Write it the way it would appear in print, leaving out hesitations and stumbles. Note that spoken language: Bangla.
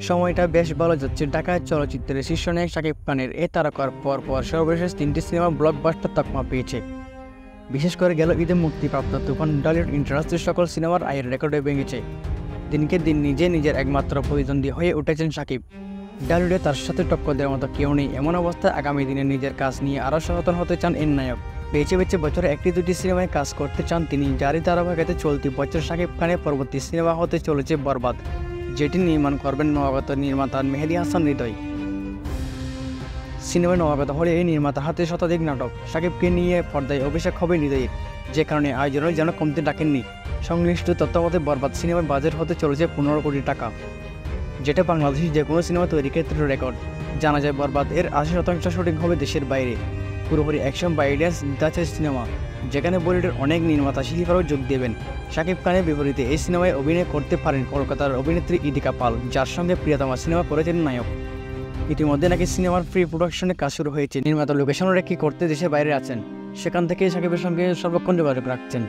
সময়টা বেশ ভালো যাচ্ছে। ঢাকায় চলচ্চিত্রের শীর্ষনায়ক শাকিব খানের এ তারকার পর সর্বশেষ 3টি সিনেমা ব্লকবাস্টার তকমা পেয়েছে। বিশেষ করে গেল ঈদে মুক্তিপ্রাপ্ত তুফান টলিউড ইন্ডাস্ট্রির সকল সিনেমার আয়ের রেকর্ডে ভেঙেছে। দিনকে দিন নিজের একমাত্র প্রতিদ্বন্দ্বী হয়ে উঠেছেন শাকিব। টলিউডে তার সাথে টক্কর দেওয়ার মতো কেউ নেই, এমন অবস্থায় আগামী দিনে নিজের কাজ নিয়ে আরও সচেতন হতে চান এর নায়ক। বেছে বছরে 1-2টি সিনেমায় কাজ করতে চান তিনি। যারই ধারাবাহিকতাতে চলতি বছর শাকিব খানের পরবর্তী সিনেমা হতে চলেছে বরবাদ, যেটি নির্মাণ করবেন নবাগত নির্মাতা মেহেদী হাসান হৃদয়। সিনেমায় নবাগত হলে এই নির্মাতার হাতে শতাধিক নাটক। শাকিবকে নিয়ে পর্দায় অভিষেক হবে হৃদয়ের, যে কারণে আয়োজনের যেন কমতে ডাকেননি। সংশ্লিষ্ট তথ্যমতে বরবাদ সিনেমার বাজেট হতে চলেছে 15 কোটি টাকা, যেটা বাংলাদেশের যে কোনো সিনেমা তৈরির ক্ষেত্রে রেকর্ড। জানা যায় বরবাদ এর 80% শুটিং হবে দেশের বাইরে, পুরোপুরি অ্যাকশন বাইডেন্স দাচের সিনেমা, যেখানে বলিউডের অনেক নির্মাতা শিল্পীরাও যোগ দেবেন। শাকিব খানের বিপরীতে এই সিনেমায় অভিনয় করতে পারেন কলকাতার অভিনেত্রী ইদিকা পাল, যার সঙ্গে প্রিয়তমা সিনেমা করেছেন নায়ক। ইতিমধ্যে নাকি সিনেমার প্রি প্রোডাকশনে কাজ শুরু হয়েছে। নির্মাতা লোকেশন রেখে করতে দেশের বাইরে আছেন, সেখান থেকে শাকিবের সঙ্গে সর্বক্ষণ যোগাযোগ রাখছেন।